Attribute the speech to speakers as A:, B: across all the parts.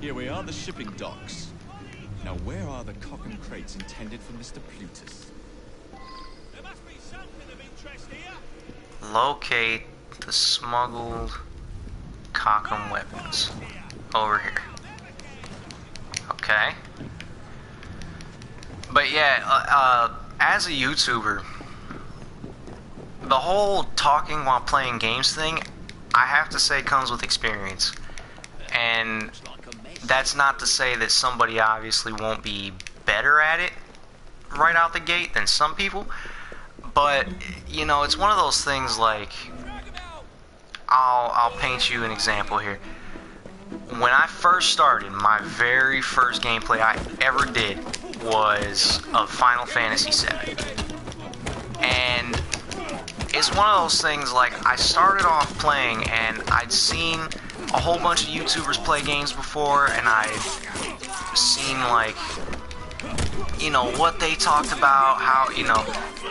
A: Here we are, the shipping docks. Now, where are the cock and crates intended for Mr. Plutus?
B: There must be something of interest here.
C: Locate the smuggled Cockham weapons. Over here. Okay. But yeah, as a YouTuber, the whole talking while playing games thing, I have to say, comes with experience. And that's not to say that somebody obviously won't be better at it right out the gate than some people. But, you know, it's one of those things like, I'll paint you an example here. When I first started, my very first gameplay I ever did was of Final Fantasy VII. And it's one of those things like, I started off playing and I'd seen a whole bunch of YouTubers play games before, and I've seen, like, you know, what they talked about, how, you know,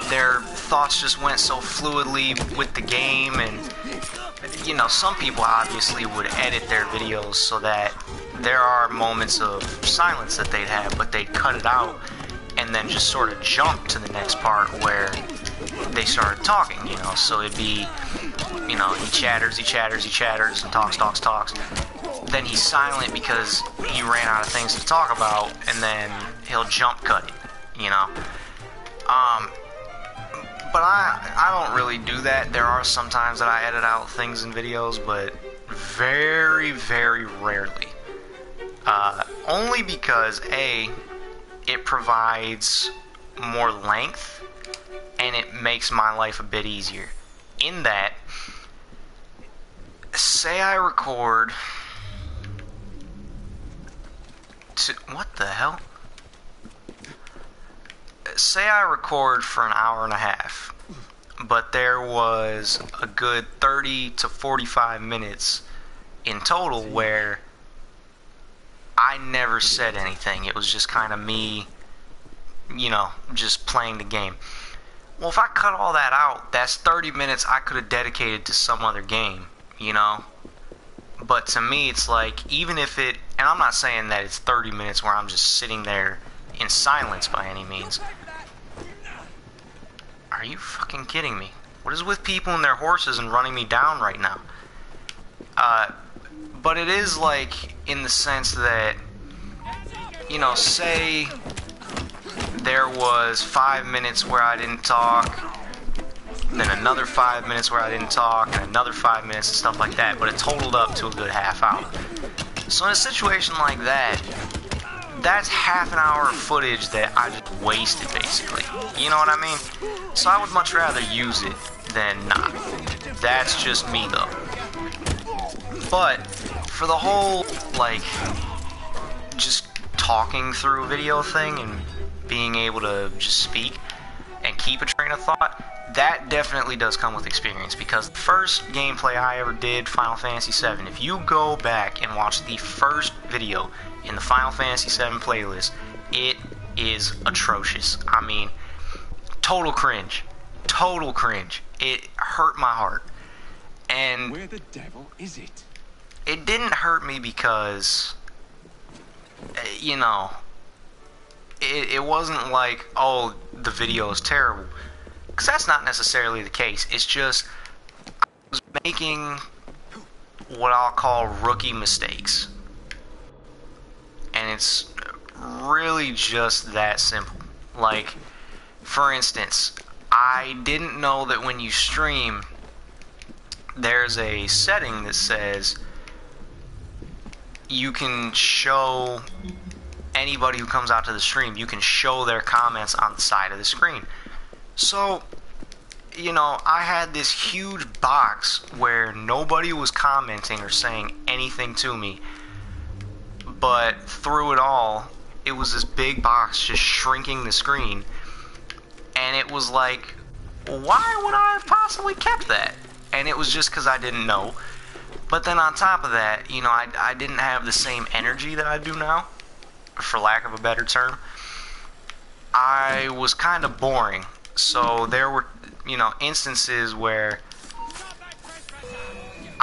C: their thoughts just went so fluidly with the game. And you know, some people obviously would edit their videos so that there are moments of silence that they'd have, but they'd cut it out and then just sort of jump to the next part where they started talking, you know. So it'd be, you know, he chatters, and talks. Then he's silent because he ran out of things to talk about, and then he'll jump cut it, you know. But I don't really do that. There are some times that I edit out things in videos, but very, very rarely. Only because, A, it provides more length, and it makes my life a bit easier. In that, say I record... what the hell? Say I record for an hour and a half, but there was a good 30 to 45 minutes in total where I never said anything. It was just kind of me, you know, just playing the game. Well, if I cut all that out, that's 30 minutes I could have dedicated to some other game, you know? But to me, it's like, even if it, and I'm not saying that it's 30 minutes where I'm just sitting there in silence by any means. Are you fucking kidding me? What is with people and their horses and running me down right now? But it is like, in the sense that, you know, say there was 5 minutes where I didn't talk, then another 5 minutes where I didn't talk, and another 5 minutes and stuff like that, but it totaled up to a good half hour. So in a situation like that, that's half an hour of footage that I just wasted, basically. You know what I mean? So I would much rather use it than not. That's just me, though. But for the whole, like, just talking through a video thing and being able to just speak and keep a train of thought, that definitely does come with experience, because the first gameplay I ever did, Final Fantasy VII, if you go back and watch the first video in the Final Fantasy VII playlist, it is atrocious. I mean, total cringe. Total cringe. It hurt my heart. And
A: where the devil is it?
C: It didn't hurt me because, you know, it wasn't like, oh, the video is terrible. Because that's not necessarily the case. It's just, I was making what I'll call rookie mistakes. And it's really just that simple. Like, for instance, I didn't know that when you stream, there's a setting that says you can show anybody who comes out to the stream, you can show their comments on the side of the screen. So, you know, I had this huge box where nobody was commenting or saying anything to me, but through it all, it was this big box just shrinking the screen, and it was like, why would I have possibly kept that? And it was just because I didn't know. But then on top of that, you know, I didn't have the same energy that I do now, for lack of a better term. I was kind of boring. So there were, you know, instances where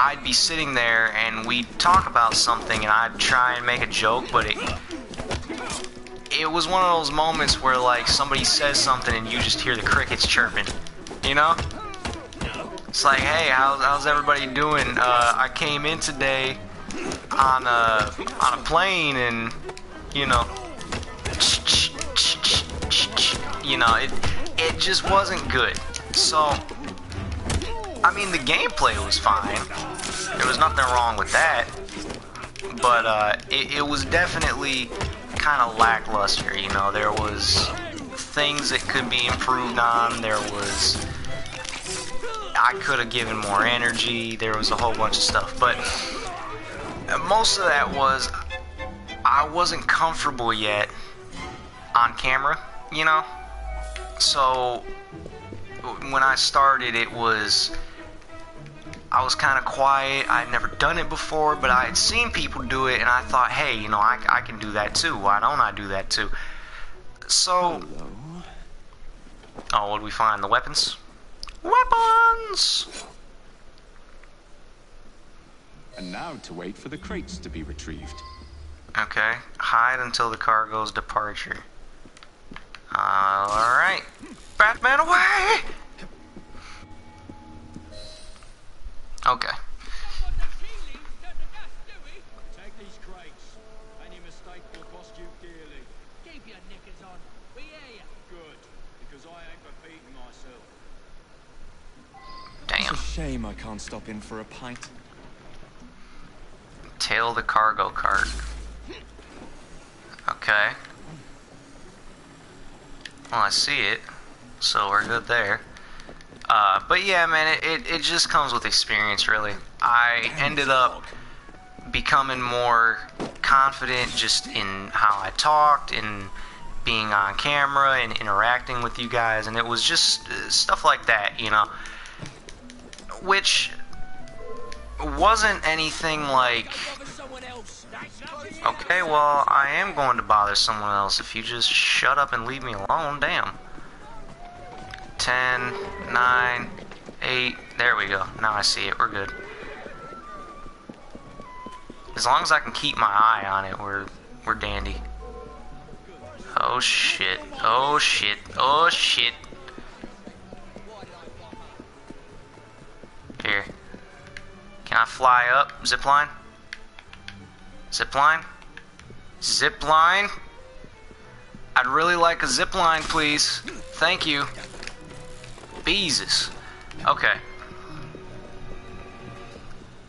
C: I'd be sitting there and we'd talk about something and I'd try and make a joke, but it was one of those moments where like somebody says something and you just hear the crickets chirping, you know? It's like, hey, how's everybody doing? I came in today on a plane and, you know, it just wasn't good. So, I mean, the gameplay was fine. There was nothing wrong with that. But it was definitely kind of lackluster, you know. There was things that could be improved on. I could have given more energy. There was a whole bunch of stuff. But most of that was I wasn't comfortable yet on camera, you know. So when I started, I was kind of quiet. I'd never done it before, but I had seen people do it, and I thought, hey, you know, I can do that too. Why don't I do that too? So, oh, what did we find? The weapons? Weapons!
A: And now to wait for the crates to be retrieved.
C: Okay. Hide until the cargo's departure. Alright. Batman away! Okay.
B: Take these crates. Any mistake will cost you dearly.
D: Keep your knickers on. We hear you.
B: Good, because I ain't repeating myself.
C: Damn.
A: It's a shame I can't stop in for a pint.
C: Tail the cargo cart. Okay. Well, I see it, so we're good there. But yeah, man, it just comes with experience, really. I ended up becoming more confident just in how I talked, in being on camera, and interacting with you guys, and it was just stuff like that, you know. Which wasn't anything like, okay, well, I am going to bother someone else if you just shut up and leave me alone, damn. 10, 9, 8, there we go. Now I see it, we're good. As long as I can keep my eye on it, we're dandy. Oh shit, oh shit, oh shit. Here. Can I fly up? Zipline? Zipline? Zipline? I'd really like a zipline, please. Thank you. Jesus. Okay.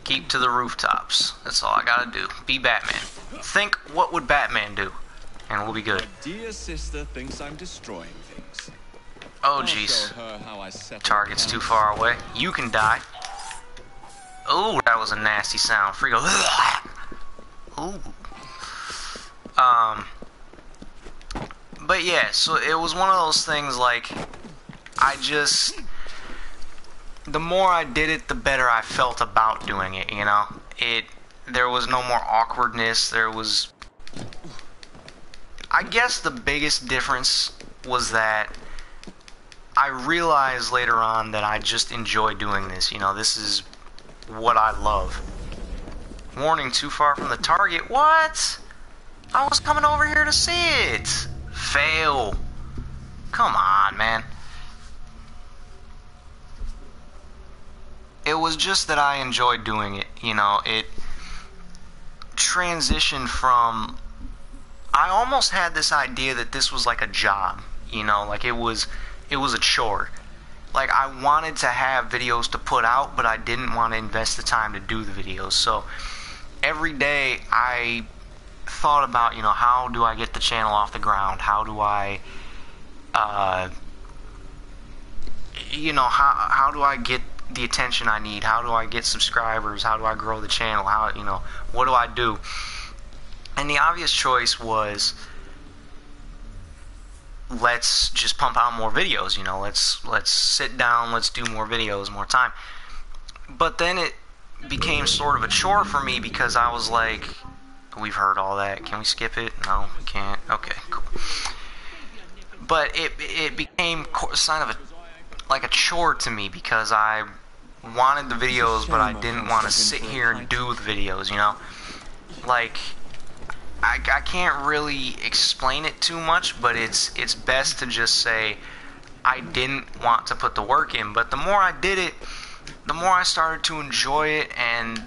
C: Keep to the rooftops. That's all I gotta do. Be Batman. Think, what would Batman do? And we'll be good.
A: My dear sister thinks I'm destroying things.
C: Oh,
A: I'll
C: jeez.
A: show her how I settle
C: Target's too
A: accounts.
C: far away. You can die. Oh, that was a nasty sound. Free go. Ooh. But yeah, so it was one of those things like, the more I did it, the better I felt about doing it, you know? There was no more awkwardness, I guess the biggest difference was that I realized later on that I just enjoy doing this, you know, this is what I love. Warning, too far from the target. What? I was coming over here to see it. Fail. Come on, man. It was just that I enjoyed doing it, you know, it transitioned from, I almost had this idea that this was like a job, you know, like it was a chore. Like, I wanted to have videos to put out, but I didn't want to invest the time to do the videos. So every day I thought about, you know, how do I get the channel off the ground? How do I, you know, how do I get the attention I need? How do I get subscribers? How do I grow the channel? How, you know, what do I do? And the obvious choice was, let's just pump out more videos, you know, let's sit down, let's do more videos, more time. But then it became sort of a chore for me because I was like, we've heard all that, can we skip it? No, we can't. Okay, cool. But it became kind of like a chore to me because I wanted the videos, but I didn't want to sit here and do the videos, you know? Like, I can't really explain it too much, but it's best to just say I didn't want to put the work in. But the more I did it, the more I started to enjoy it, and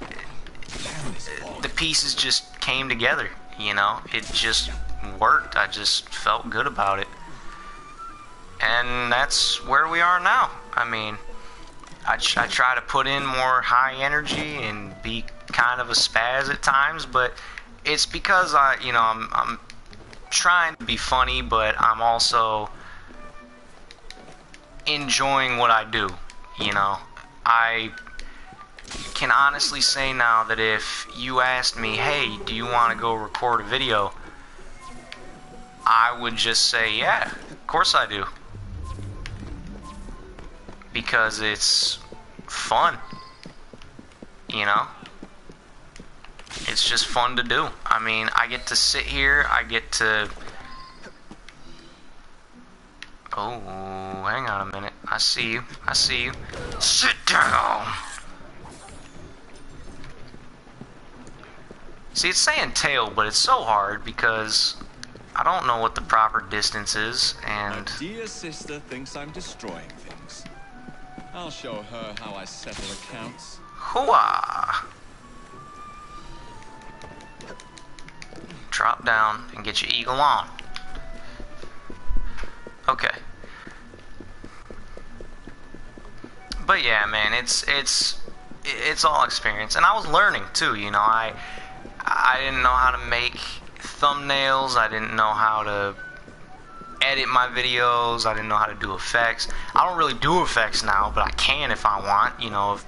C: the pieces just came together, you know? It just worked. I just felt good about it. And that's where we are now. I mean, I try to put in more high energy and be kind of a spaz at times, but it's because I'm trying to be funny, but I'm also enjoying what I do, you know. I can honestly say now that if you asked me, hey, do you want to go record a video, I would just say, yeah, of course I do. Because it's fun, you know? It's just fun to do. I mean, I get to sit here, I get to... Oh, hang on a minute. I see you. I see you. Sit down! See, it's saying tail, but it's so hard because I don't know what the proper distance is, and...
A: My dear sister thinks I'm destroying things. I'll show her how I settle accounts.
C: Hooah! Drop down and get your eagle on. Okay. But yeah, man, it's all experience, and I was learning too. You know, I didn't know how to make thumbnails. I didn't know how to edit my videos. I didn't know how to do effects. I don't really do effects now, but I can if I want. You know, if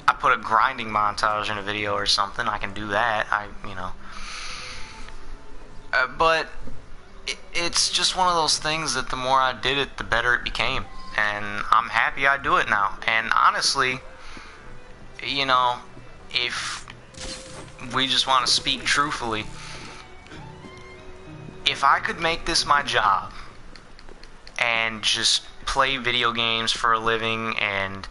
C: I put a grinding montage in a video or something, I can do that. You know. But it's just one of those things that the more I did it, the better it became. And I'm happy I do it now. And honestly, you know, if we just want to speak truthfully, if I could make this my job and just play video games for a living and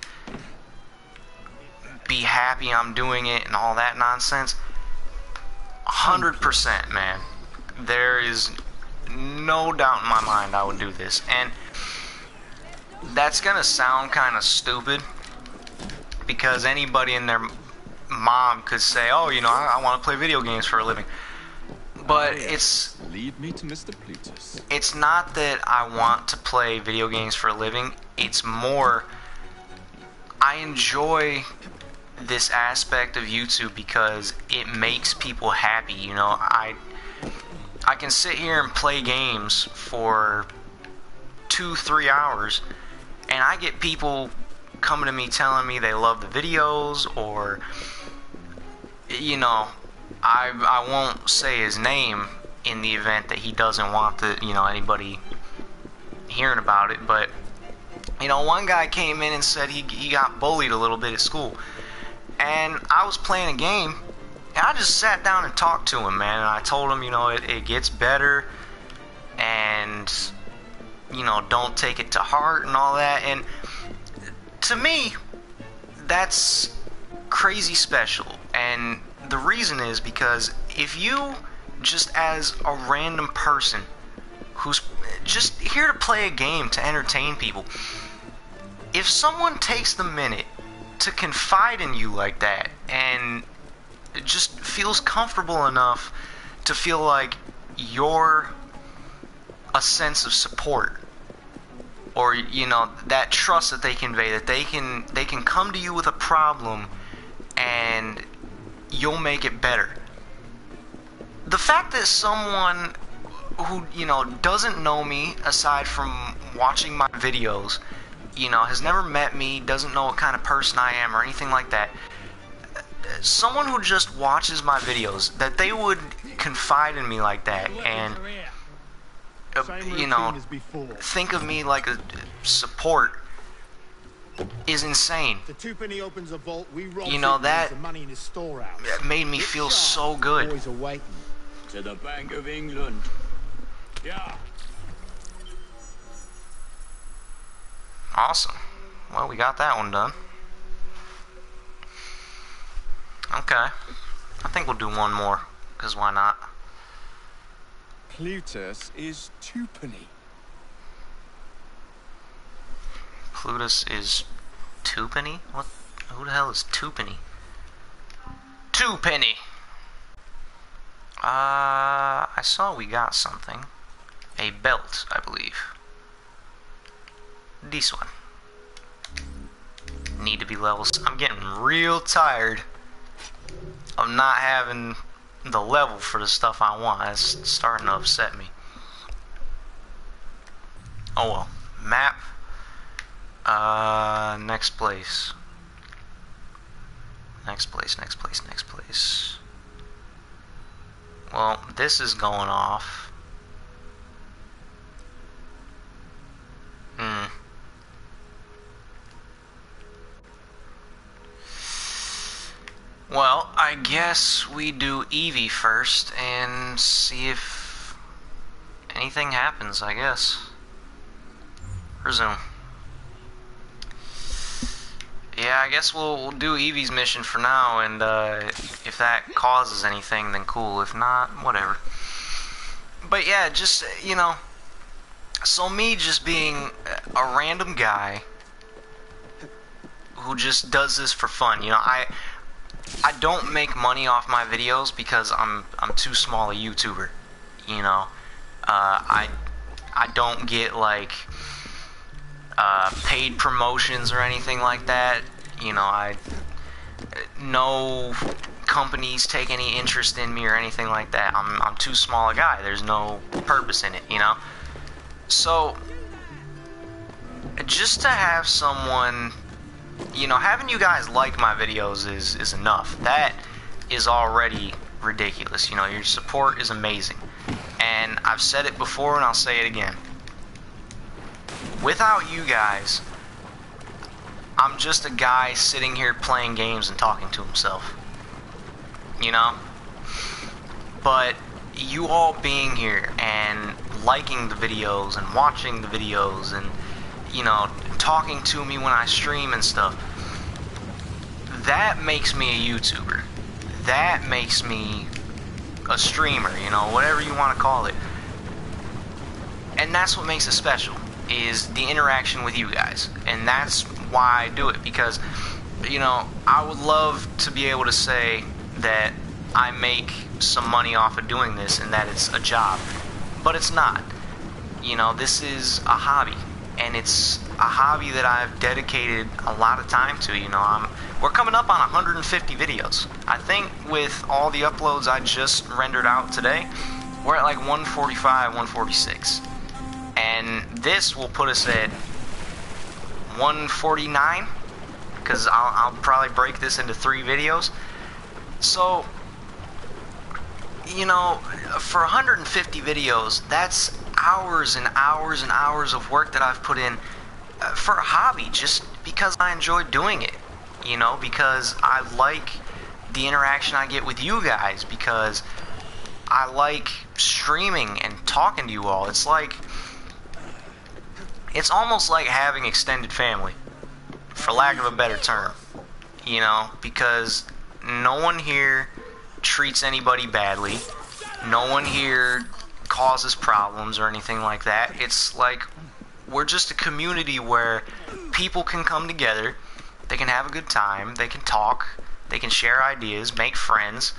C: be happy I'm doing it and all that nonsense, 100%, man. There is no doubt in my mind I would do this. And that's gonna sound kind of stupid, because anybody and their mom could say, oh, you know, I want to play video games for a living. But it's...
A: Lead me to Mr. Plutus.
C: It's not that I want to play video games for a living. It's more, I enjoy this aspect of YouTube because it makes people happy. You know, I can sit here and play games for 2-3 hours, and I get people coming to me telling me they love the videos, or, you know, I won't say his name in the event that he doesn't want the, you know, anybody hearing about it, but, you know, one guy came in and said he got bullied a little bit at school, and I was playing a game, and I just sat down and talked to him, man, and I told him, you know, it gets better, and, you know, don't take it to heart and all that. And to me, that's crazy special. And the reason is because if you, just as a random person who's just here to play a game to entertain people, if someone takes the minute to confide in you like that and just feels comfortable enough to feel like you're a sense of support, or, you know, that trust that they convey, that they can come to you with a problem and you'll make it better. The fact that someone who, you know, doesn't know me aside from watching my videos, you know, has never met me, doesn't know what kind of person I am or anything like that, someone who just watches my videos, that they would confide in me like that and, you know, think of me like a support is insane.
E: The twopenny opens a vault, we roll,
C: you know, that
E: the money in his storehouse.
C: made me feel so good.
E: Boys are waiting.
B: To the Bank of England. Yeah.
C: Awesome. Well, we got that one done. Okay. I think we'll do one more, because why not?
A: Plutus is twopenny.
C: Plutus is twopenny? What? Who the hell is twopenny? Twopenny! I saw we got something. A belt, I believe. This one. Need to be levels. I'm getting real tired of not having the level for the stuff I want. That's starting to upset me. Oh well. Map. Next place. Next place. Well, this is going off. Well, I guess we do Eevee first and see if anything happens, I guess. Resume. Yeah, I guess we'll do Eevee's mission for now, and if that causes anything, then cool. If not, whatever. But yeah, just, you know, so me just being a random guy who just does this for fun, you know, I don't make money off my videos because I'm too small a YouTuber, you know. I don't get like paid promotions or anything like that. You know, no companies take any interest in me or anything like that. I'm too small a guy. There's no purpose in it, you know. So just to have someone, you know, having you guys like my videos is enough. That is already ridiculous. You know, your support is amazing. And I've said it before and I'll say it again. Without you guys, I'm just a guy sitting here playing games and talking to himself. You know? But you all being here and liking the videos and watching the videos and, you know, talking to me when I stream and stuff, that makes me a YouTuber. That makes me a streamer, you know, whatever you want to call it. And that's what makes it special, is the interaction with you guys. And that's why I do it, because, you know, I would love to be able to say that I make some money off of doing this and that it's a job, but it's not. You know, this is a hobby, and it's a hobby that I've dedicated a lot of time to. You know, we're coming up on 150 videos. I think with all the uploads I just rendered out today, we're at like 145, 146. And this will put us at 149, because I'll probably break this into 3 videos. So, you know, for 150 videos, that's hours and hours and hours of work that I've put in for a hobby, just because I enjoy doing it. You know, because I like the interaction I get with you guys, because I like streaming and talking to you all. It's almost like having extended family, for lack of a better term, you know, because no one here treats anybody badly, no one here causes problems or anything like that. It's like we're just a community where people can come together, they can have a good time, they can talk, they can share ideas, make friends.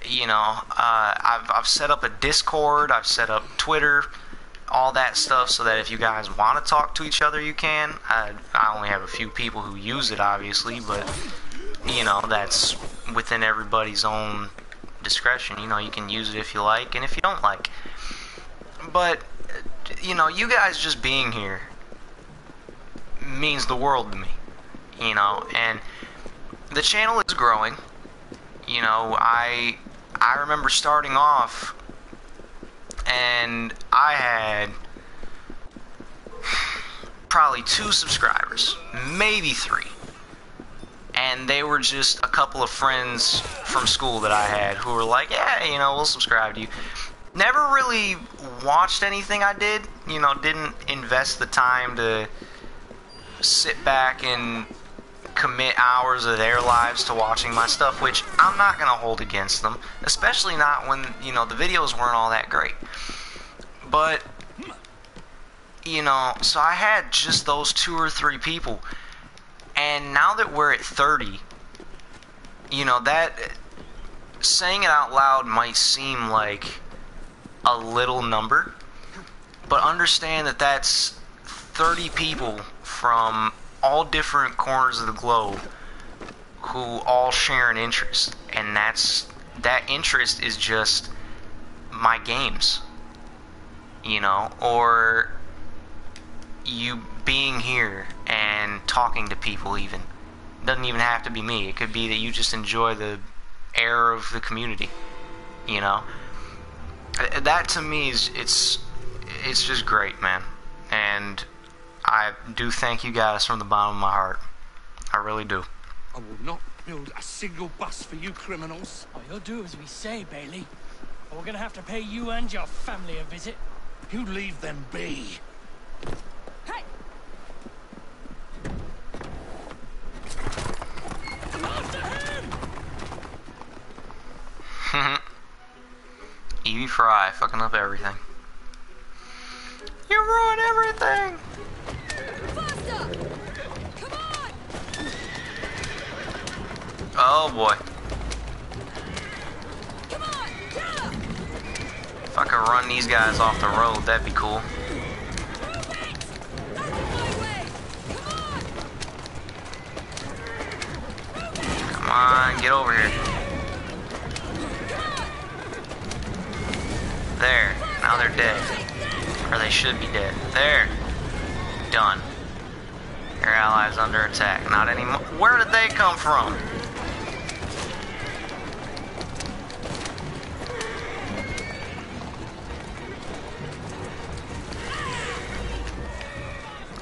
C: You know, I've set up a Discord, I've set up Twitter, all that stuff, so that if you guys want to talk to each other, you can. I only have a few people who use it, obviously, but, you know, that's within everybody's own discretion. You know, you can use it if you like and if you don't like. But, you know, you guys just being here means the world to me, you know, and the channel is growing. You know, I remember starting off and I had probably 2 subscribers, maybe 3. And they were just a couple of friends from school that I had who were like, yeah, you know, we'll subscribe to you. Never really watched anything I did, you know, didn't invest the time to sit back and commit hours of their lives to watching my stuff, which I'm not going to hold against them, especially not when, you know, the videos weren't all that great. But, you know, so I had just those 2 or 3 people, and now that we're at 30, you know, that, saying it out loud might seem like a little number, but understand that that's 30 people from all different corners of the globe who all share an interest, and that interest is just my games, you know, or you being here and talking to people. Even doesn't even have to be me. It could be that you just enjoy the air of the community, you know. That to me is it's just great, man. And I do thank you guys from the bottom of my heart. I really do.
F: I will not build a single bus for you criminals.
D: Oh, you'll do as we say, Bailey. Or we're gonna have to pay you and your family a visit.
F: You leave them be.
D: Hey!
C: Evie Fry fucking up everything. You ruin everything!
G: Faster! Come on!
C: Oh boy.
G: Come on! Gallop!
C: If I could run these guys off the road, that'd be cool.
G: Move it! Out of my way! Come on!
C: Come on, get over here. There. Now they're dead. Or they should be dead. There. Done. Your allies under attack. Not anymore. Where did they come from?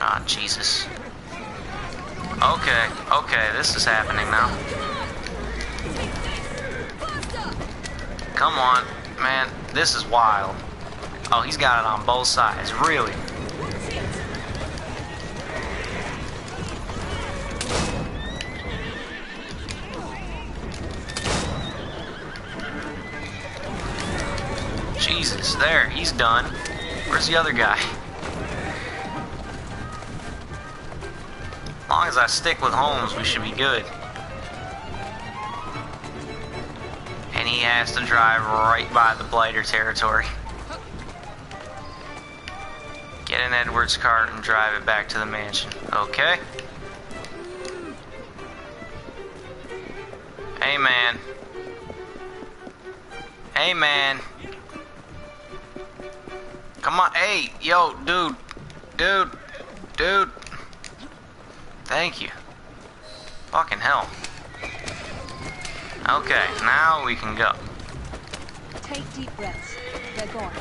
C: Ah, Jesus. Okay, okay, this is happening now. Come on, man, this is wild. Oh, he's got it on both sides, really. Jesus, there, he's done. Where's the other guy? As long as I stick with Holmes, we should be good. And he has to drive right by the Blighter territory. Get in Edward's cart and drive it back to the mansion. Okay. Hey, man. Hey, man. Come on. Hey, yo, dude. Dude. Dude. Thank you. Fucking hell. Okay, now we can go.
G: Take deep breaths. They're gone.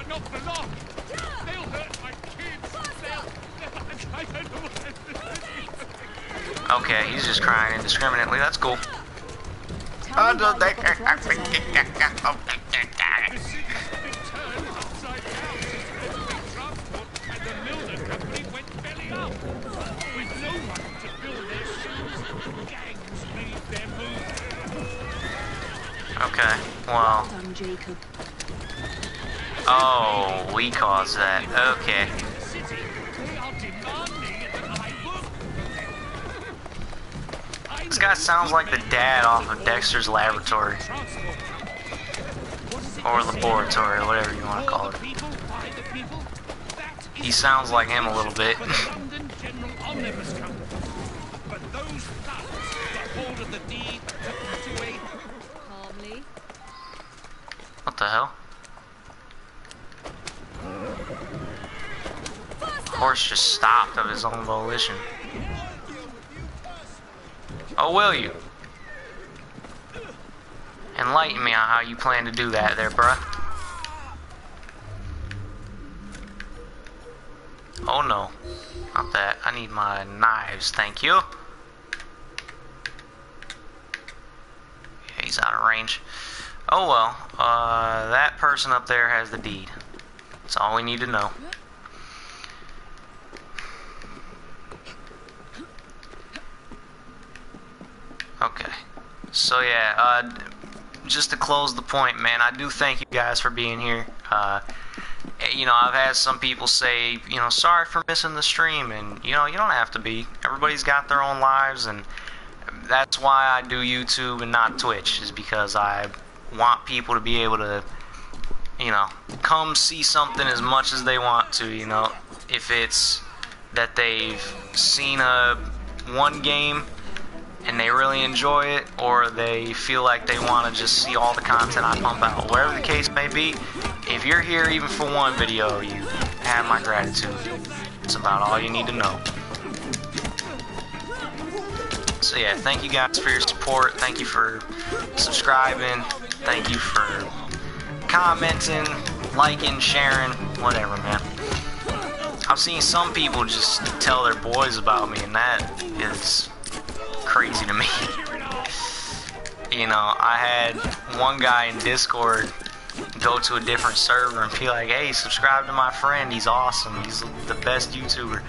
F: Not for long. They'll hurt my kids. I don't know what.
C: Okay, he's just crying indiscriminately. That's cool.
G: Tell me about your arthritis,
F: The city's been turned upside down since public transport and the Milner Company went belly up. With no one to fill their shoes, gangs made their move.
C: Okay, well.
G: done, Jacob.
C: Oh, we caused that. Okay.
F: The city, they are demanding that I work for them.
C: This guy sounds like the dad off of Dexter's Laboratory. Or laboratory, or whatever you want to call it. He sounds like him a little bit.
F: London General Omnibus Company. But those thugs got hold of the deed, took that away.
G: Calmly.
C: What the hell? Horse just stopped of his own volition. Oh, will you? Enlighten me on how you plan to do that there, bruh. Oh no. Not that. I need my knives, thank you. Yeah, he's out of range. Oh well. That person up there has the deed. That's all we need to know. So yeah, just to close the point, man, I do thank you guys for being here. You know, I've had some people say, you know, sorry for missing the stream, and you know, you don't have to be. Everybody's got their own lives, and that's why I do YouTube and not Twitch, is because I want people to be able to, you know, come see something as much as they want to, you know. If it's that they've seen one game and they really enjoy it, or they feel like they want to just see all the content I pump out. Whatever the case may be, if you're here even for one video, you have my gratitude. It's about all you need to know. So yeah, thank you guys for your support. Thank you for subscribing. Thank you for commenting, liking, sharing, whatever, man. I've seen some people just tell their boys about me, and that is crazy to me. You know, I had one guy in Discord go to a different server and be like, hey, subscribe to my friend, he's awesome, he's the best YouTuber.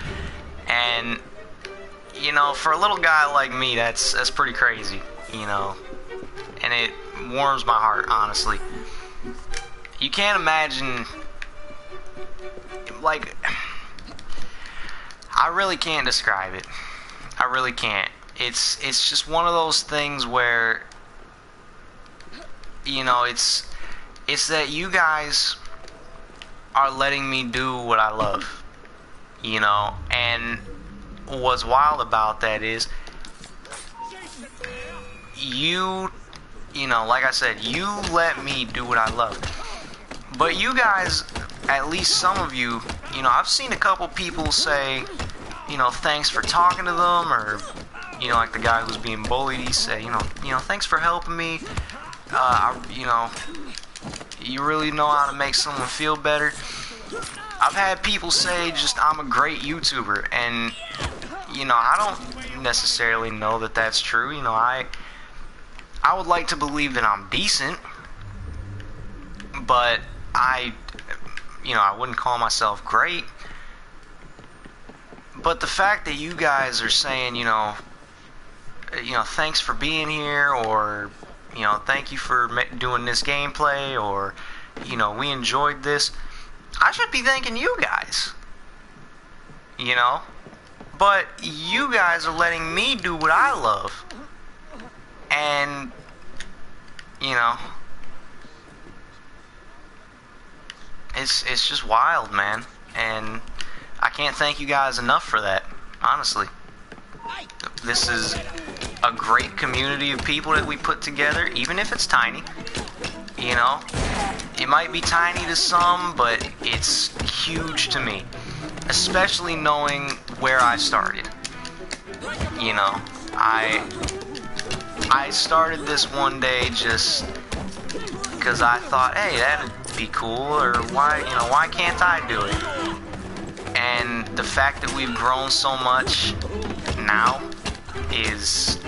C: And you know, for a little guy like me, that's pretty crazy, you know, and it warms my heart, honestly. You can't imagine, like, I really can't describe it. I really can't. It's just one of those things where, you know, it's that you guys are letting me do what I love, you know. And what's wild about that is you know, like I said, you let me do what I love. But you guys, at least some of you, you know, I've seen a couple people say, you know, thanks for talking to them, or, you know, like the guy who's being bullied, he said, you know, thanks for helping me. You know, you really know how to make someone feel better. I've had people say just, I'm a great YouTuber, and, you know, I don't necessarily know that that's true. You know, I would like to believe that I'm decent, but you know, I wouldn't call myself great. But the fact that you guys are saying, you know, thanks for being here, or, you know, thank you for doing this gameplay, or, you know, we enjoyed this, I should be thanking you guys, you know. But you guys are letting me do what I love, and, you know, it's just wild, man. And I can't thank you guys enough for that, honestly. This is a great community of people that we put together, even if it's tiny. You know, it might be tiny to some, but it's huge to me, especially knowing where I started. You know, I started this one day just because I thought, hey, that'd be cool, or why can't I do it? And the fact that we've grown so much now is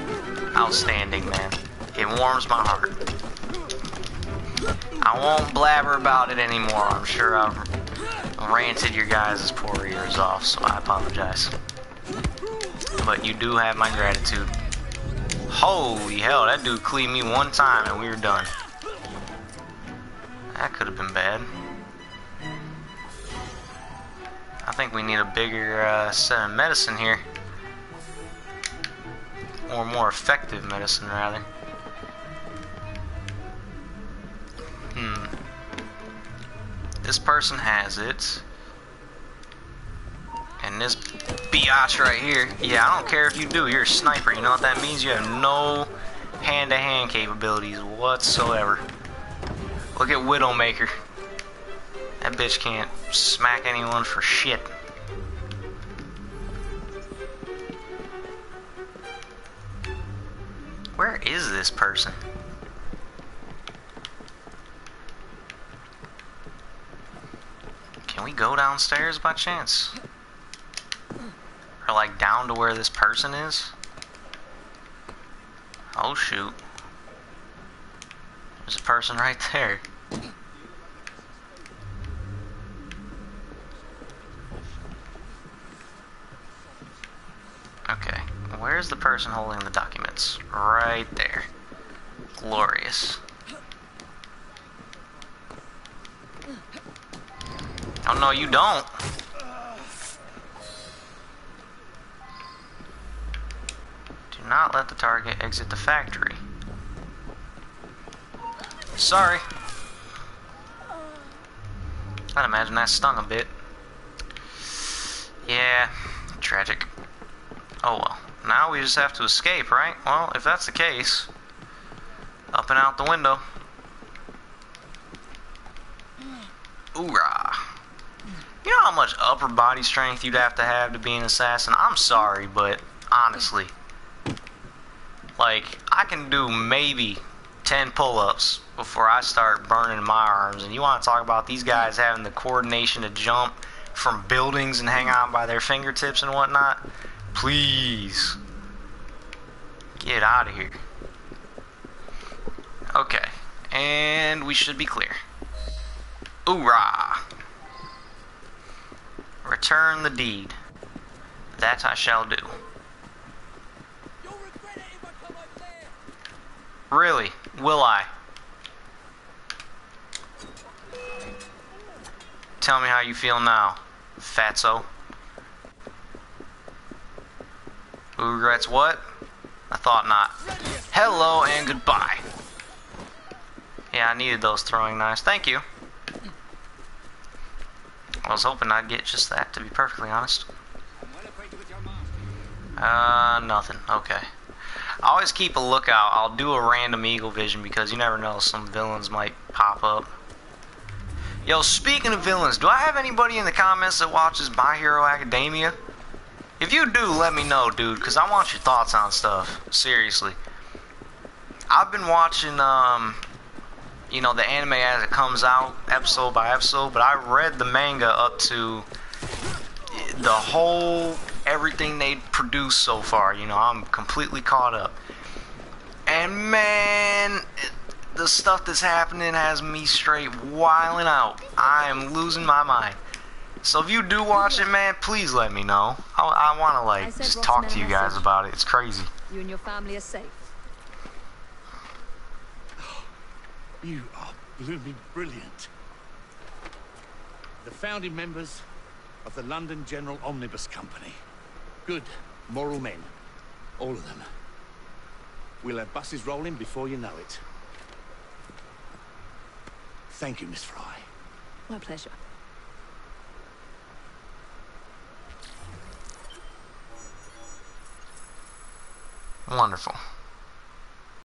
C: outstanding, man. It warms my heart. I won't blabber about it anymore. I'm sure I've ranted your guys' poor ears off, so I apologize. But you do have my gratitude. Holy hell, that dude cleaned me one time and we were done. That could have been bad. I think we need a bigger set of medicine here. Or more effective medicine, rather. This person has it. And this biatch right here, yeah, I don't care if you do, you're a sniper. You know what that means? You have no hand-to-hand capabilities whatsoever. Look at Widowmaker. That bitch can't smack anyone for shit. Where is this person? Can we go downstairs by chance? Or like down to where this person is? Oh shoot. There's a person right there. Okay, where's the person holding the documents? Right there. Glorious. Oh no, you don't. Do not let the target exit the factory. Sorry. I'd imagine that stung a bit. Yeah, tragic. Oh well. Now we just have to escape, right? Well, if that's the case, up and out the window. Oorah. You know how much upper body strength you'd have to be an assassin? I'm sorry, but honestly, like, I can do maybe 10 pull-ups before I start burning my arms, and you want to talk about these guys having the coordination to jump from buildings and hang on by their fingertips and whatnot? Please get out of here. Okay, and we should be clear. Oorah! Return the deed. That I shall do.
G: You'll regret it if I come over there.
C: Really? Will I? Tell me how you feel now, fatso. Who regrets what? I thought not. Hello and goodbye. Yeah, I needed those throwing knives. Thank you. I was hoping I'd get just that, to be perfectly honest. Nothing. Okay. I always keep a lookout. I'll do a random eagle vision because you never know, some villains might pop up. Yo, speaking of villains, do I have anybody in the comments that watches My Hero Academia? If you do, let me know, dude, because I want your thoughts on stuff. Seriously. I've been watching, you know, the anime as it comes out, episode by episode, but I read the manga up to the whole, everything they produced so far. You know, I'm completely caught up. And man, the stuff that's happening has me straight wilding out. I am losing my mind. So if you do watch it, man, please let me know. I want to, like, just talk to you guys about it. It's crazy.
G: You and your family are safe.
E: You are blooming brilliant. The founding members of the London General Omnibus Company. Good, moral men. All of them. We'll have buses rolling before you know it. Thank you, Miss Fry.
G: My pleasure.
C: Wonderful.